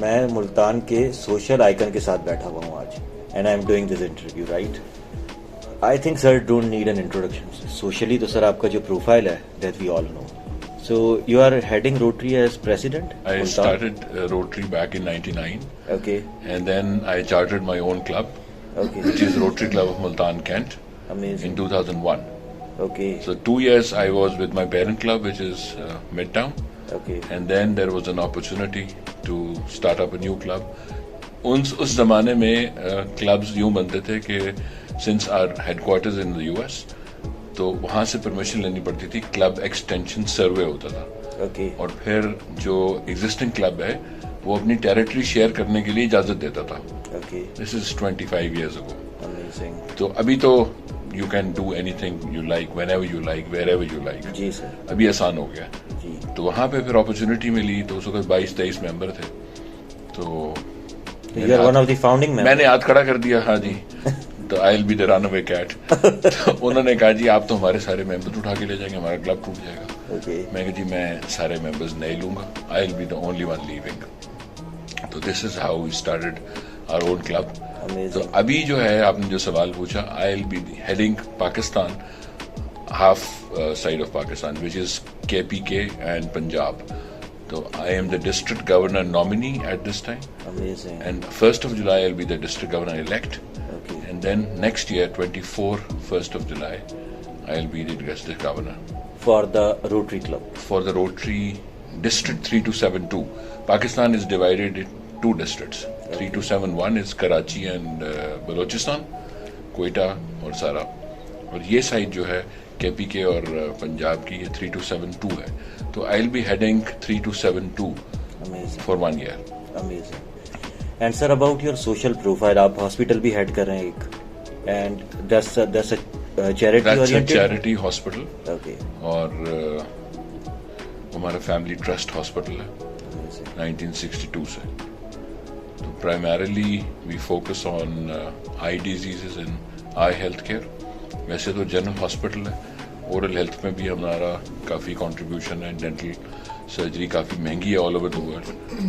میں ملتان کے social icon کے ساتھ بیٹھا ہوا ہوں آج and I am doing this interview right. I think sir don't need an introduction. Socially تو سر آپ کا جو پروفائل ہے that we all know. So you are heading Rotary as president? I started Rotary back in 99. Okay. And then I chartered my own club, Okay. which is Rotary Club of Multan, Kent, Amazing. in 2001. Okay. So 2 years I was with my parent club, which is Midtown. Okay. And then there was an opportunity to start up a new club. اس زمانے میں clubs یوں بنتے تھے کہ since our headquarters in the US, تو وہاں سے permission لینی پڑتی تھی. کلب ایکسٹینشن سروے ہوتا تھا. Okay. اور پھر جو ایگزسٹنگ کلب ہے وہ اپنی ٹیریٹری شیئر کرنے کے لیے اجازت دیتا تھا. Okay. دس از 25 years ago. Amazing. تو ابھی تو you can do anything you like whenever you like wherever you like. جی سر. ابھی آسان ہو گیا. جی. تو وہاں پہ پھر اپرچونیٹی ملی تو اس وقت 22-23 ممبر تھے. تو You are one of the founding members. میں نے ہاتھ کھڑا کر دیا. ہاں جی. تو آئی will be the run away Kate. انہوں نے کہا جی آپ تو ہمارے سارے ممبر اٹھا کے لے جائیں گے, ہمارا کلب ٹوٹ جائے گا. Okay. میں کہا جی میں سارے ممبرز نہیں لوں گا. I will be the only one living. تو this is how we started our own club. Amazing. تو ابھی جو ہے آپ نے جو سوال پوچھا, I will be heading Pakistan, half side of Pakistan which is KPK and Punjab. تو I am the district governor nominee at this time. Amazing. And 1st of July, I'll be the district governor elect. Okay. And then next year, 1st of July, I'll be the district governor. For the Rotary Club. For the Rotary District 3272. Pakistan is divided into 2 districts. 3271 is Karachi and Balochistan, Quetta اور Sara. اور یہ side جو ہے KPK اور پنجاب کی, یہ 3272 ہے. تو I'll be heading 3272 Amazing. for 1 year. Amazing. And sir, about your social profile, آپ ہاسپٹل بھی ہیڈ کر رہے ہیں ایک, and that's a charity That's a oriented. charity hospital. Okay. اور ہمارا فیملی ٹرسٹ ہاسپٹل ہے Amazing. 1962 سے. تو primarily we focus on eye diseases and eye health care. ویسے تو جنرل ہاسپٹل ہے. اورل ہیلتھ میں بھی ہمارا کافی کنٹریبیوشن ہے. ڈینٹل سرجری کافی مہنگی ہے آل اوور دا ورلڈ,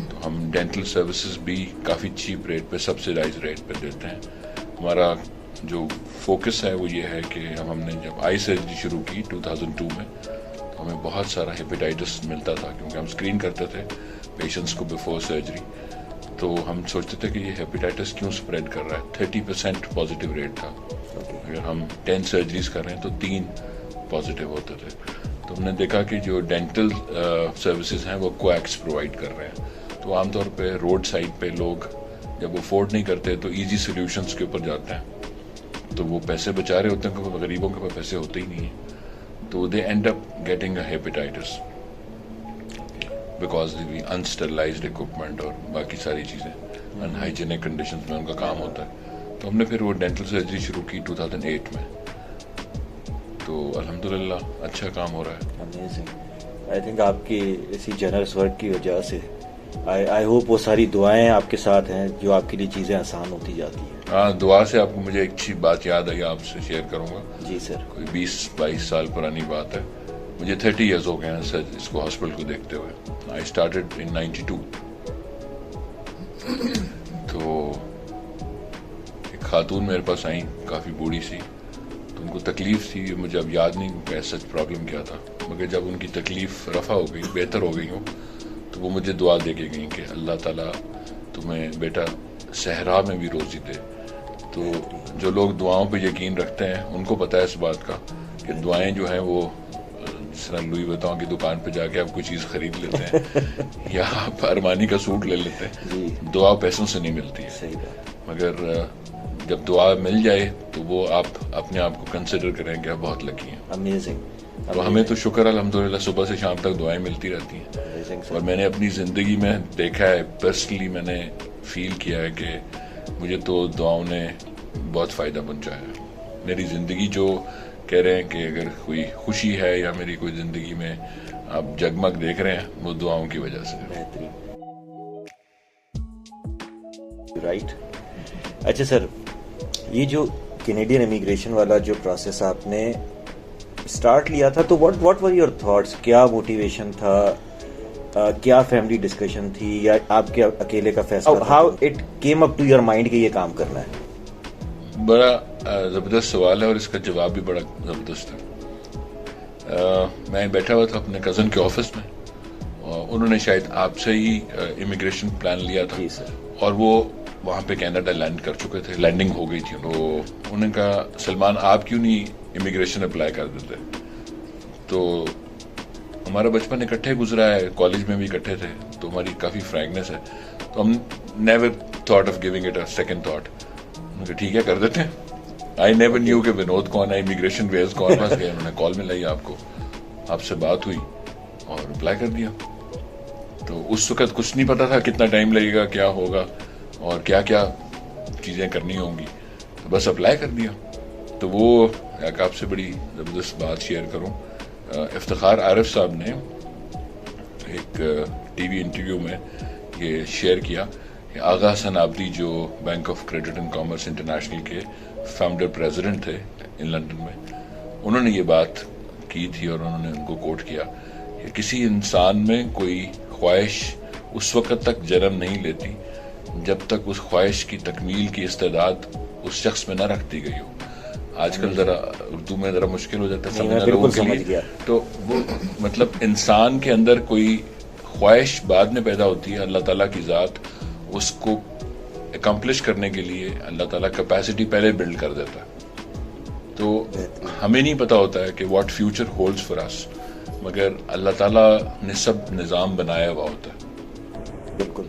تو ہم ڈینٹل سروسز بھی کافی چیپ ریٹ پہ, سبسیڈائز ریٹ پہ دیتے ہیں. ہمارا جو فوکس ہے وہ یہ ہے کہ ہم نے جب آئی سرجری شروع کی 2002 میں, تو ہمیں بہت سارا ہیپیٹائٹس ملتا تھا, کیونکہ ہم اسکرین کرتے تھے پیشنٹس کو بیفور سرجری. تو ہم سوچتے تھے کہ یہ ہیپیٹائٹس کیوں اسپریڈ کر رہا ہے. 30% پازیٹیو ریٹ تھا. اگر ہم 10 سرجریز کر رہے ہیں تو 3 پازیٹیو ہوتے تھے. تو ہم نے دیکھا کہ جو ڈینٹل سروسز ہیں وہ کویکس پرووائڈ کر رہے ہیں. تو عام طور پہ روڈ سائڈ پہ لوگ جب افورڈ نہیں کرتے تو ایزی سلیوشنس کے اوپر جاتے ہیں. تو وہ پیسے بچا رہے ہوتے ہیں کہ غریبوں کے پاس پیسے ہوتے ہی نہیں ہیں. تو they end up getting a hepatitis because the unsterilized equipment اور باقی ساری چیزیں ان ہائیجینک کنڈیشنز میں ان کا کام ہوتا ہے. تو ہم نے پھر وہ ڈینٹل سرجری شروع کی 2008 میں. تو الحمدللہ اچھا کام ہو رہا ہے. Amazing. I think آپ کی اسی جنرس ورک کی وجہ سے I hope وہ ساری دعائیں آپ کے ساتھ ہیں جو آپ کے لیے چیزیں آسان ہوتی جاتی ہیں. ہاں, دعا سے آپ کو مجھے ایک اچھی بات یاد آئی, آپ سے شیئر کروں گا. جی سر. کوئی 20-22 سال پرانی بات ہے. مجھے 30 ایئرز ہو گئے ہیں سر اس کو ہاسپٹل کو دیکھتے ہوئے. I started in 92. تو ایک خاتون میرے پاس آئیں, کافی بوڑھی سی. تو ان کو تکلیف تھی, مجھے اب یاد نہیں کہ سچ پرابلم کیا تھا, مگر جب ان کی تکلیف رفع ہو گئی, بہتر ہو گئی ہو, تو وہ مجھے دعا دے کے گئیں کہ اللہ تعالیٰ تمہیں بیٹا صحرا میں بھی روزی دے. تو جو لوگ دعاؤں پہ یقین رکھتے ہیں ان کو پتہ ہے اس بات کا کہ دعائیں جو ہیں وہ جس طرح لوئی ویتون کی دکان پہ جا کے آپ کوئی چیز خرید لیتے ہیں یا آپ ارمانی کا سوٹ لے لیتے ہیں, دعا پیسوں سے نہیں ملتی ہے. مگر جب دعا مل جائے تو وہ آپ اپنے آپ کو کنسیڈر کریں کہ آپ بہت لکی ہیں. Amazing. تو ہمیں تو شکر الحمدللہ صبح سے شام تک دعائیں ملتی رہتی ہیں. اور میں نے اپنی زندگی میں دیکھا ہے, پرسنلی میں نے فیل کیا ہے کہ مجھے تو دعاؤں نے بہت فائدہ پہنچایا ہے. میری زندگی جو کہہ رہے ہیں کہ اگر کوئی خوشی ہے یا میری کوئی زندگی میں آپ جگمگ دیکھ رہے ہیں وہ دعاؤں کی وجہ سے. رائٹ. اچھا سر, یہ جو کینیڈین امیگریشن والا جو پروسیس آپ نے اسٹارٹ لیا تھا, تو واٹ ور یور تھاٹس, کیا موٹیویشن تھا کیا فیملی ڈسکشن تھی یا آپ کے اکیلے کا فیصلہ؟ How it came up to your mind کہ یہ کام کرنا ہے؟ بڑا زبردست سوال ہے اور اس کا جواب بھی بڑا زبردست ہے. میں بیٹھا ہوا تھا اپنے کزن کے آفس میں، انہوں نے شاید آپ سے ہی امیگریشن پلان لیا تھا. جی سر. اور وہ وہاں پہ کینیڈا لینڈ کر چکے تھے، لینڈنگ ہو گئی تھی. انہوں نے کہا سلمان آپ کیوں نہیں امیگریشن اپلائی کر دیتے؟ تو ہمارا بچپن اکٹھے گزرا ہے، کالج میں بھی اکٹھے تھے، تو ہماری کافی فرینکنیس ہے، تو ہم never thought of giving it a second thought. ٹھیک ہے کر دیتے ہیں. آئی نیور نیو کہ ونود کون ہے، امیگریشن ویز کون پاس گئے. انہوں نے کال میں لائی آپ کو، آپ سے بات ہوئی اور اپلائی کر دیا. تو اس وقت کچھ نہیں پتا تھا کتنا ٹائم لگے گا، کیا ہوگا اور کیا کیا چیزیں کرنی ہوں گی، بس اپلائی کر دیا. تو وہ ایک آپ سے بڑی زبردست بات شیئر کروں. افتخار عارف صاحب نے ایک ٹی وی انٹرویو میں یہ شیئر کیا کہ آغا حسن آبدی جو bank of credit and commerce international کے فاؤنڈر پریزیڈنٹ تھے ان لنڈن میں، انہوں نے یہ بات کی تھی اور انہوں نے ان کو کوٹ کیا کہ کسی انسان میں کوئی خواہش اس وقت تک جنم نہیں لیتی جب تک اس خواہش کی تکمیل کی استعداد اس شخص میں نہ رکھ دی گئی ہو. آج کل ذرا اردو میں ذرا مشکل ہو جاتا ہے سمجھنا لوگوں کے لیے. تو وہ مطلب انسان کے اندر کوئی خواہش بعد میں پیدا ہوتی ہے، اللہ تعالیٰ کی ذات اس کو اکمپلش کرنے کے لیے اللہ تعالیٰ کیپیسٹی پہلے بلڈ کر دیتا ہے. تو ہمیں نہیں پتا ہوتا ہے کہ واٹ فیوچر ہولڈز فار اس، مگر اللہ تعالیٰ نے سب نظام بنایا ہوا ہوتا ہے. بالکل.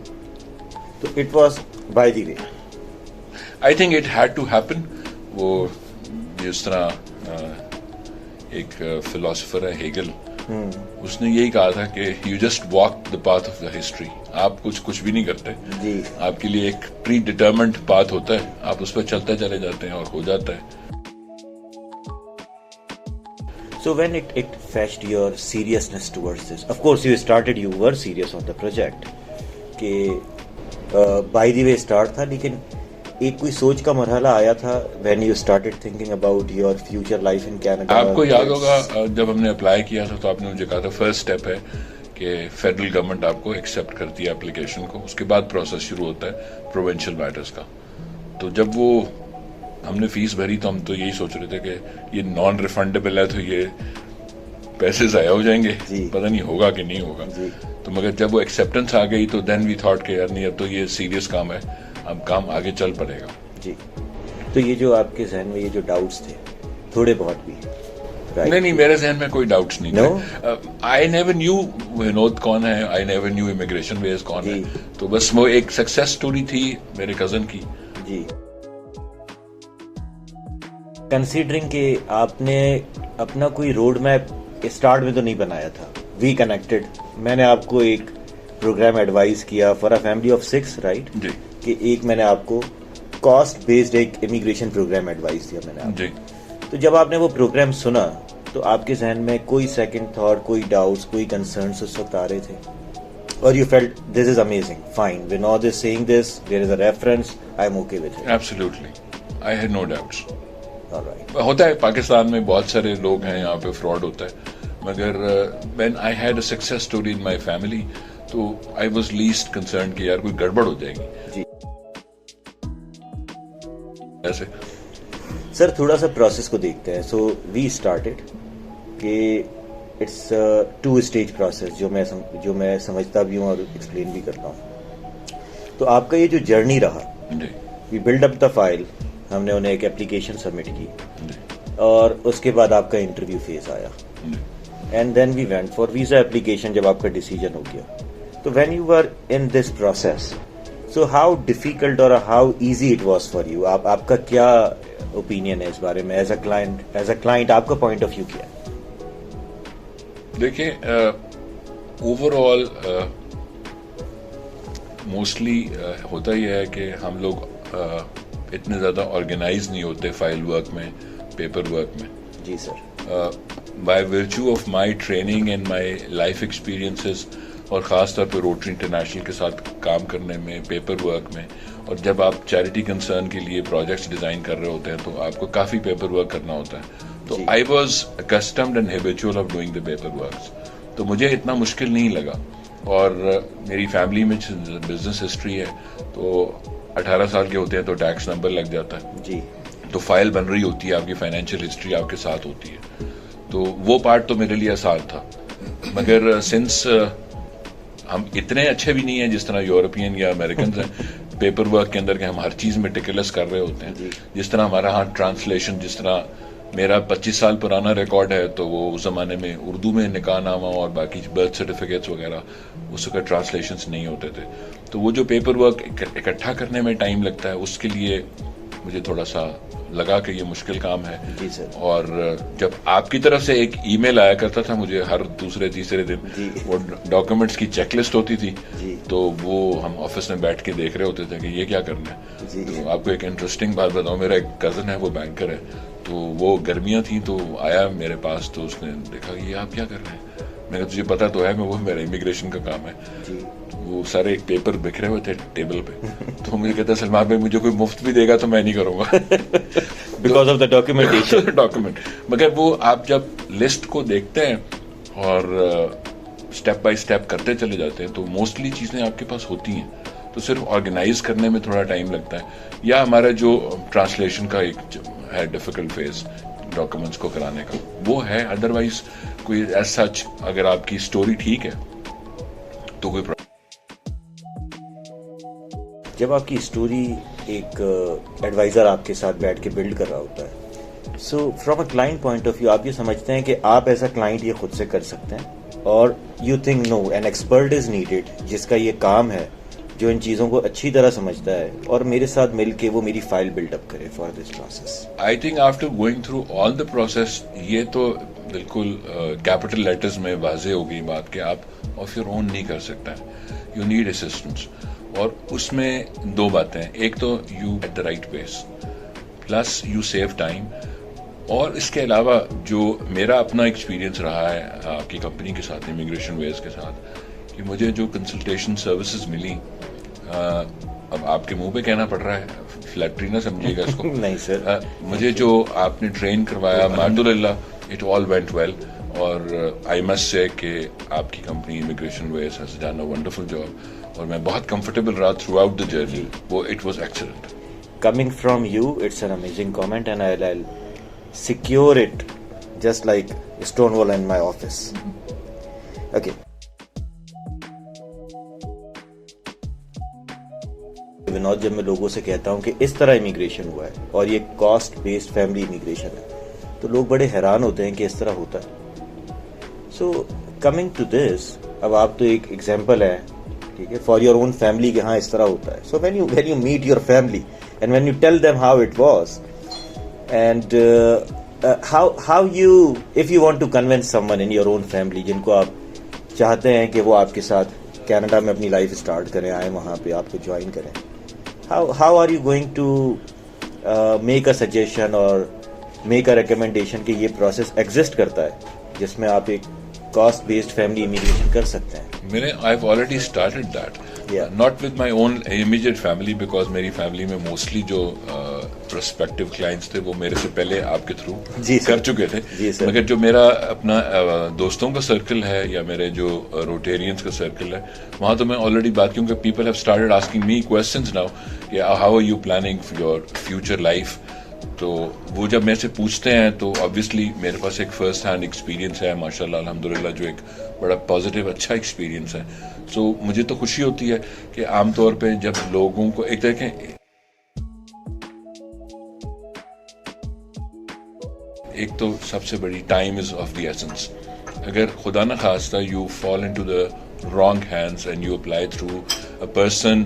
تو it was by the way. I think it had to happen. وہ جس طرح ایک فلاسفر ہے ہیگل، اس نے یہی کہا تھا کہ you just walk the path of the history. آپ کچھ بھی نہیں کرتے، آپ کے لیے ایک پری ڈیٹرمنڈ پاتھ ہوتا ہے، آپ اس پہ چلتے چلے جاتے ہیں اور ہو جاتا ہے. So when it fetched your seriousness towards this, of course you were serious on the project کہ by the way start تھا، لیکن ایک کوئی سوچ کا مرحلہ آیا تھا when you started thinking about your future life in Canada. آپ کو یاد ہوگا جب ہم نے اپلائی کیا تھا تو آپ نے مجھے کہا تھا فرسٹ اسٹیپ ہے کہ فیڈرل گورنمنٹ آپ کو ایکسیپٹ کرتی ہے اپلیکیشن کو، اس کے بعد پروسیس شروع ہوتا ہے پروونشل میٹرز کا. تو جب وہ ہم نے فیس بھری تو ہم تو یہی سوچ رہے تھے کہ یہ نان ریفنڈیبل ہے تو یہ پیسے ضائع ہو جائیں گے، پتہ نہیں ہوگا کہ نہیں ہوگا. تو مگر جب وہ ایکسیپٹنس آ گئی تو دین وی تھاٹ کہ یار نہیں اب تو یہ سیریس کام ہے، اب کام آگے چل پڑے گا. جی. تو یہ جو آپ کے ذہن میں یہ جو ڈاؤٹس تھے تھوڑے بہت بھی؟ نہیں میرے ذہن میں کوئی ڈاؤٹس نہیں تھے. آئی نیور نیو ونود کون ہے، آئی نیور نیو امیگریشن ویز کون ہے. تو بس وہ ایک سکسیس سٹوری تھی میرے کزن کی. جی. کنسیڈرنگ کہ آپ نے اپنا کوئی روڈ میپ اسٹارٹ میں تو نہیں بنایا تھا، وی کنیکٹڈ، میں نے آپ کو ایک پروگرام ایڈوائز کیا for a family of 6 right, جی، کہ ایک میں نے آپ کو کاسٹ بیسڈ ایک امیگریشن پروگرام ایڈوائز دیا میں نے آپ. جی. تو جب آپ نے وہ پروگرام سنا تو آپ کے ذہن میں کوئی سیکنڈ تھاٹ، کوئی ڈاؤٹس، کوئی کنسرنس اس وقت آ رہے تھے؟ اور you felt this is amazing, fine, Vinod is seeing this, there is a reference, I am okay with it. Absolutely, I had no doubts. Alright. ہوتا ہے پاکستان میں بہت سارے لوگ ہیں یہاں پہ فراڈ ہوتا ہے، مگر when I had a success story in my family تو I was least concerned کہ یار کوئی گڑبڑ ہو جائے گی. جی. ایسے سر تھوڑا سا پروسیس کو دیکھتے ہیں. سو وی اسٹارٹیڈ کہ اٹس 2 اسٹیج پروسیس جو میں سمجھتا بھی ہوں اور ایکسپلین بھی کرتا ہوں. تو آپ کا یہ جو جرنی رہا، we build up the file, ہم نے انہیں ایک اپلیکیشن سبمٹ کی اور اس کے بعد آپ کا انٹرویو فیز آیا and then we went for visa application. جب آپ کا ڈیسیجن ہو گیا تو when you are in this process, so how difficult or how easy it was for you? آپ کا کیا اوپینین ہے اس بارے میں ایز اے کلائنٹ آپ کا پوائنٹ آف ویو کیا ہے؟ دیکھیں اوور آل موسٹلی ہوتا یہ ہے کہ ہم لوگ اتنے زیادہ آرگنائز نہیں ہوتے فائل ورک میں، پیپر ورک میں. جی sir. By virtue of my training and my life experiences, اور خاص طور پہ روٹری انٹرنیشنل کے ساتھ کام کرنے میں، پیپر ورک میں، اور جب آپ چیریٹی کنسرن کے لیے پروجیکٹس ڈیزائن کر رہے ہوتے ہیں تو آپ کو کافی پیپر ورک کرنا ہوتا ہے. تو I was accustomed and habitual of doing the paper works. تو مجھے اتنا مشکل نہیں لگا اور میری فیملی میں بزنس ہسٹری ہے تو 18 سال کے ہوتے ہیں تو ٹیکس نمبر لگ جاتا ہے جی. تو فائل بن رہی ہوتی ہے, آپ کی فائنینشیل ہسٹری آپ کے ساتھ ہوتی ہے, تو وہ پارٹ تو میرے لیے آسان تھا. مگر سنس ہم اتنے اچھے بھی نہیں ہیں جس طرح یورپین یا امریکنز ہیں پیپر ورک کے اندر کہ ہم ہر چیز میں ٹیکلس کر رہے ہوتے ہیں, جس طرح ہمارا ہاں ٹرانسلیشن, جس طرح میرا 25 سال پرانا ریکارڈ ہے تو وہ اس زمانے میں اردو میں نکاح نامہ اور باقی برتھ سرٹیفکیٹس وغیرہ اس کا ٹرانسلیشنس نہیں ہوتے تھے, تو وہ جو پیپر ورک اکٹھا کرنے میں ٹائم لگتا ہے اس کے لیے مجھے تھوڑا سا لگا کہ یہ مشکل کام ہے. جی سر. اور جب آپ کی طرف سے ایک ای میل آیا کرتا تھا مجھے ہر دوسرے تیسرے دن, وہ ڈاکومنٹس کی چیک لسٹ ہوتی تھی, تو وہ ہم آفس میں بیٹھ کے دیکھ رہے ہوتے تھے کہ یہ کیا کرنا ہے. تو آپ کو ایک انٹرسٹنگ بات بتاؤں, میرا ایک کزن ہے وہ بینکر ہے, تو وہ گرمیاں تھیں تو آیا میرے پاس, تو اس نے دیکھا کہ یہ آپ کیا کر رہے ہیں. میں نے تجھے پتا تو ہے میں وہ میرا امیگریشن کا کام ہے. وہ سارے ایک پیپر بکھرے ہوئے تھے ٹیبل پہ, تو مجھے کہتا سلمان بھائی مجھے کوئی مفت بھی دے گا تو میں نہیں کروں گا بیکاز آف دا ڈاکیومنٹ. مگر وہ آپ جب لسٹ کو دیکھتے ہیں اور اسٹیپ بائی اسٹیپ کرتے چلے جاتے ہیں تو موسٹلی چیزیں آپ کے پاس ہوتی ہیں, تو صرف آرگنائز کرنے میں تھوڑا ٹائم لگتا ہے, یا ہمارا جو ٹرانسلیشن کا ایک ہے ڈیفیکلٹ فیز ڈاکومنٹس کو کرانے کا وہ ہے. ادروائز کوئی ایز سچ اگر آپ کی اسٹوری ٹھیک ہے تو کوئی جب آپ کی اسٹوری ایک ایڈوائزر آپ کے ساتھ بیٹھ کے بلڈ کر رہا ہوتا ہے, so from a client point of view آپ یہ سمجھتے ہیں کہ آپ ایز اے کلائنٹ یہ خود سے کر سکتے ہیں, اور you think no an expert is needed جس کا یہ کام ہے, جو ان چیزوں کو اچھی طرح سمجھتا ہے اور میرے ساتھ مل کے وہ میری فائل بلڈ اپ کرے for this process. I think after going through all the process یہ تو بالکل کیپٹل لیٹرز میں واضح ہو گئی بات کہ آپ آف یور اون نہیں کر سکتے, یو نیڈ اسسٹنس. اور اس میں دو باتیں ہیں, ایک تو you at the right pace plus you save time, اور اس کے علاوہ جو میرا اپنا ایکسپیرینس رہا ہے آپ کی کمپنی کے ساتھ امیگریشن ویز کے ساتھ کہ مجھے جو کنسلٹیشن سروسز ملی, اب آپ کے منہ پہ کہنا پڑ رہا ہے, فلیکٹری نہ سمجھیے گا اس کو. نہیں سر. مجھے جو آپ نے ٹرین کروایا الحمدللہ اٹ آل وینٹ ویل, اور آئی مسٹ سے کہ آپ کی company immigration wise has done a wonderful job, اور میں بہت کمفرٹیبل رہا تھرو آؤٹ دا جرنی. وہ it was excellent. Coming from you, it's an amazing comment, and I'll secure it just like Stonewall in my office. Okay. Vinod, جب میں لوگوں سے کہتا ہوں کہ اس طرح امیگریشن ہوا ہے اور یہ کاسٹ بیسڈ فیملی امیگریشن ہے, تو لوگ بڑے حیران ہوتے ہیں کہ اس طرح ہوتا ہے. سو کمنگ ٹو دس, اب آپ تو ایک ایگزامپل ہے, ٹھیک ہے, فار یور اون فیملی کہ ہاں اس طرح ہوتا ہے. So when you meet your family and when you tell them how it was, and how you, if you want to convince someone in your own family جن کو آپ چاہتے ہیں کہ وہ آپ کے ساتھ کینیڈا میں اپنی لائف اسٹارٹ کریں, آئیں وہاں پہ آپ کو جوائن کریں, how are you going to make a suggestion or make a recommendation کہ یہ پروسیس ایگزسٹ کرتا ہے جس میں آپ ایک کاسٹ بیسڈ فیملی امیگریشن کر سکتے ہیں؟ I've already started that. Yeah. Not with my own immediate family because میری فیملی میں موسٹلی جو پروسپیکٹیو کلائنٹس تھے وہ میرے سے پہلے آپ کے تھرو کر چکے تھے. مگر جو میرا اپنا دوستوں کا سرکل ہے یا میرے جو روٹیرینس کا سرکل ہے وہاں تو میں آلریڈی بات, کیونکہ people have started asking me questions now کہ how are you planning your future life. تو وہ جب میرے سے پوچھتے ہیں تو obviously میرے پاس ایک فرسٹ ہینڈ ایکسپیرینس ہے ماشاءاللہ الحمدللہ, جو ایک بڑا پازیٹیو اچھا ایکسپیرینس ہے. سو مجھے تو خوشی ہوتی ہے کہ عام طور پہ جب لوگوں کو ایک دیکھیں, ایک تو سب سے بڑی time is of the essence. اگر خدا نہ خواستہ you fall into the wrong hands and you apply through a person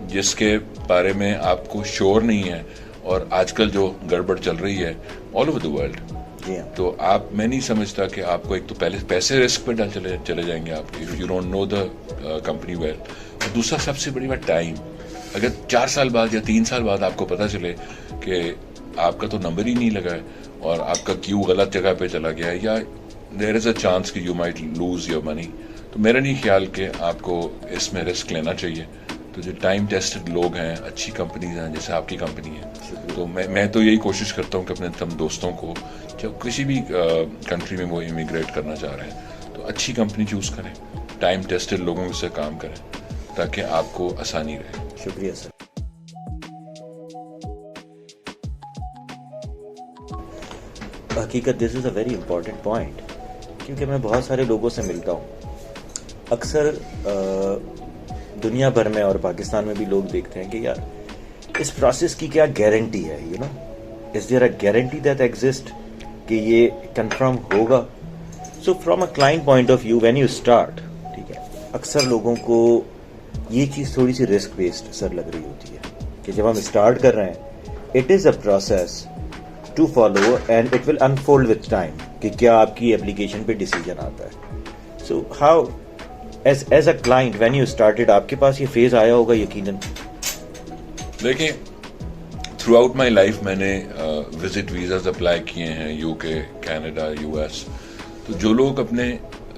جس کے بارے میں آپ کو شور نہیں ہے, اور آج کل جو گڑبڑ چل رہی ہے آل اوور دا ورلڈ, تو آپ, میں نہیں سمجھتا کہ آپ کو ایک تو پہلے پیسے رسک پہ چلے جائیں گے آپ کے, if you don't know the company well. اور دوسرا سب سے بڑی بات ٹائم. اگر 4 سال بعد یا 3 سال بعد آپ کو پتا چلے کہ آپ کا تو نمبر ہی نہیں لگا ہے اور آپ کا کیو غلط جگہ پہ چلا گیا ہے, یا دیر از اے چانس کہ you might lose your money, تو میرا نہیں خیال کہ آپ کو اس میں رسک لینا چاہیے. تو جو ٹائم ٹیسٹڈ لوگ ہیں, اچھی کمپنیز ہیں جیسے آپ کی کمپنی ہے, تو میں تو یہی کوشش کرتا ہوں کہ اپنے تم دوستوں کو جب کسی بھی کنٹری میں وہ امیگریٹ کرنا چاہ رہے ہیں تو اچھی کمپنی چوز کریں. ٹائم ٹیسٹڈ لوگوں سے کام کریں تاکہ آپ کو آسانی رہے. شکریہ سر. حقیقت دس از اے ویری امپورٹنٹ پوائنٹ, کیونکہ میں بہت سارے لوگوں سے ملتا ہوں. اکثر دنیا بھر میں اور پاکستان میں بھی لوگ دیکھتے ہیں کہ یار اس پروسیس کی کیا گارنٹی ہے, you know, is there a guarantee that exist کہ یہ کنفرم ہوگا. So from a client point of view when you start, ٹھیک ہے, اکثر لوگوں کو یہ چیز تھوڑی سی رسک بیسڈ سر لگ رہی ہوتی ہے کہ جب ہم اسٹارٹ کر رہے ہیں it is a process to follow and it will unfold with time کہ کیا آپ کی اپلیکیشن پہ ڈیسیجن آتا ہے. So how as a client when you started آپ کے پاس یہ فیز آیا ہوگا یقیناً. دیکھیں, تھرو آؤٹ مائی لائف میں نے وزٹ ویزاز اپلائی کیے ہیں, یو کے, کینیڈا, یو ایس. تو جو لوگ اپنے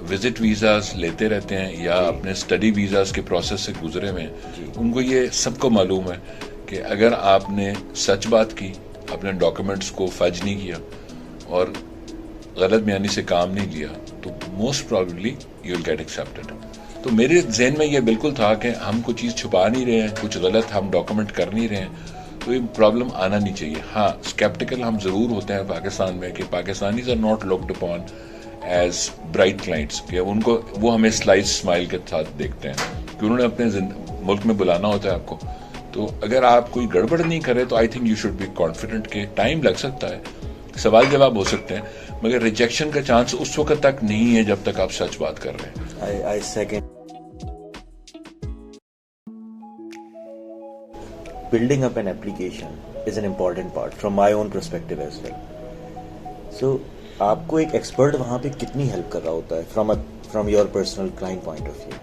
وزٹ ویزاز لیتے رہتے ہیں یا اپنے اسٹڈی ویزاز کے پروسیس سے گزرے ہوئے ہیں, ان کو یہ سب کو معلوم ہے کہ اگر آپ نے سچ بات کی, اپنے ڈاکومنٹس کو فج نہیں کیا اور غلط بیانی سے کام نہیں لیا, تو most probably you will get accepted. تو میرے ذہن میں یہ بالکل تھا کہ ہم کوئی چیز چھپا نہیں رہے ہیں, کچھ غلط ہم ڈاکومنٹ کر نہیں رہے ہیں, تو یہ پرابلم آنا نہیں چاہیے. ہاں, اسکیپٹیکل ہم ضرور ہوتے ہیں پاکستان میں کہ Pakistanis are not looked upon as bright clients, کہ ان کو وہ ہمیں سلائس اسمائل کے ساتھ دیکھتے ہیں کہ انہوں نے اپنے ملک میں بلانا ہوتا ہے آپ کو. تو اگر آپ کوئی گڑبڑ نہیں کرے تو I think you should be confident کہ ٹائم لگ سکتا ہے, سوال جواب ہو سکتے ہیں, مگر ریجیکشن کا چانس اس وقت تک نہیں ہے جب تک آپ سچ بات کر رہے ہیں. I second. Building up an application is an important part from my own perspective as well. So آپ کو ایک ایکسپرٹ وہاں پہ کتنی ہیلپ کر رہا ہوتا ہے from your personal client point of view؟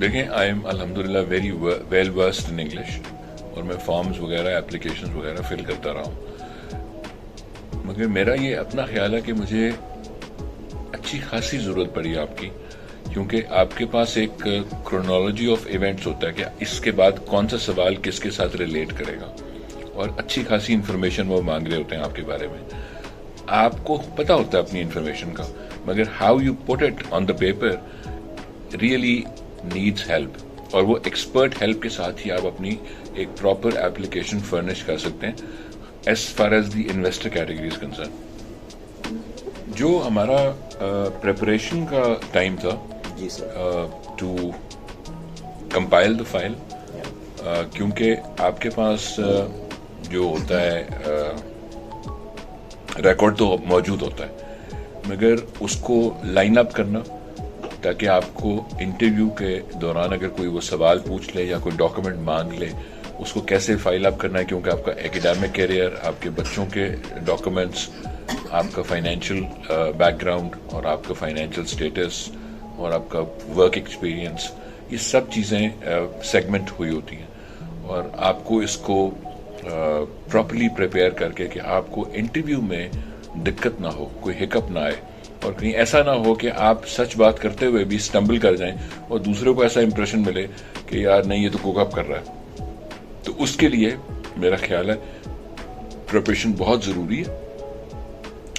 دیکھیں, آئی ایم الحمدللہ very well versed in English, اور میں فارمز وغیرہ, اپلیکیشنز وغیرہ فل کرتا رہا ہوں. مگر میرا یہ اپنا خیال ہے کہ مجھے اچھی خاصی ضرورت پڑی آپ کی, کیونکہ آپ کے پاس ایک کرونالوجی آف ایونٹس ہوتا ہے کہ اس کے بعد کون سا سوال کس کے ساتھ ریلیٹ کرے گا, اور اچھی خاصی انفارمیشن وہ مانگ رہے ہوتے ہیں آپ کے بارے میں. آپ کو پتا ہوتا ہے اپنی انفارمیشن کا, مگر how you put it on the paper really needs help, اور وہ ایکسپرٹ ہیلپ کے ساتھ ہی آپ اپنی ایک پراپر ایپلیکیشن فرنش کر سکتے ہیں as far as the investor category is concern. جو ہمارا پریپریشن کا ٹائم تھا جی سر, ٹو کمپائل دا فائل, کیونکہ آپ کے پاس جو ہوتا ہے ریکارڈ تو موجود ہوتا ہے, مگر اس کو لائن اپ کرنا تاکہ آپ کو انٹرویو کے دوران اگر کوئی وہ سوال پوچھ لے یا کوئی ڈاکومنٹ مانگ لے, اس کو کیسے فائل اپ کرنا ہے, کیونکہ آپ کا ایکیڈیمک کیریئر, آپ کے بچوں کے ڈاکومنٹس, آپ کا فائنینشیل بیک گراؤنڈ اور آپ کا فائنینشیل اسٹیٹس اور آپ کا ورک ایکسپیرینس, یہ سب چیزیں سیگمنٹ ہوئی ہوتی ہیں, اور آپ کو اس کو پراپرلی پریپیئر کر کے کہ آپ کو انٹرویو میں دقت نہ ہو, کوئی ہکپ نہ آئے, اور کہیں ایسا نہ ہو کہ آپ سچ بات کرتے ہوئے بھی اسٹمبل کر جائیں اور دوسروں کو ایسا امپریشن ملے کہ یار نہیں یہ تو کوک اپ کر رہا ہے. تو اس کے لیے میرا خیال ہے پریپریشن بہت ضروری ہے,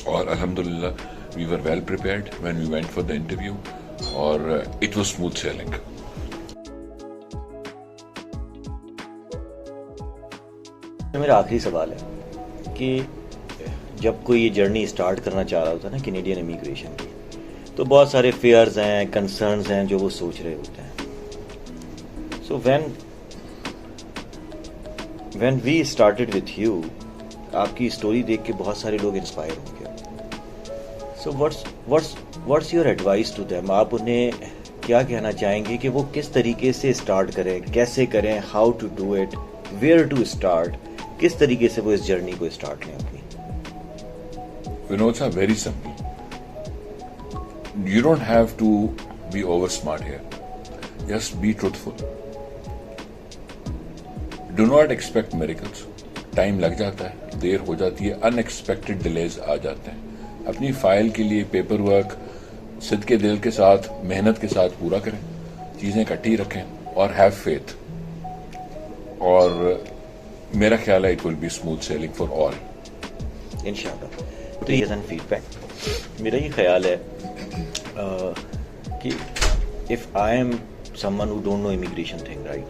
اور الحمدللہ we were well prepared when we went for the interview, اور اٹ واز اسموتھ سیلنگ. میرا آخری سوال ہے کہ جب کوئی یہ جرنی اسٹارٹ کرنا چاہ رہا ہوتا ہے نا کینیڈین امیگریشن کی, تو بہت سارے فیئرز ہیں, کنسرنز ہیں جو وہ سوچ رہے ہوتے ہیں. So when we started with you, آپ کی اسٹوری دیکھ کے بہت سارے لوگ انسپائر ہوں گے. So what's your advice to them? آپ انہیں کیا کہنا چاہیں گے کہ وہ کس طریقے سے اسٹارٹ کریں, کیسے کریں, how to do it, where to start, کس طریقے سے وہ اس جرنی کو اسٹارٹ لیں اپنی؟ It's very simple. You don't have to be over smart here. Just be truthful. Do not expect miracles. Time لگ جاتا ہے, دیر ہو جاتی ہے, ان ایکسپیکٹڈ ڈیلیز آ جاتے ہیں. اپنی فائل کے لیے پیپر ورک صدق دل کے ساتھ, محنت کے ساتھ پورا کریں, چیزیں اکٹھی رکھیں, اور ہیو فیتھ, اور میرا خیال ہے it will be smooth sailing for all. انشاءاللہ. تو یہ فیڈ بیک میرا یہ خیال ہے کہ if I am someone who don't know immigration thing, right,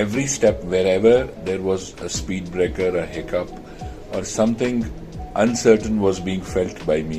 Every step, wherever there was a speed breaker, a hiccup, or something uncertain was being felt by me,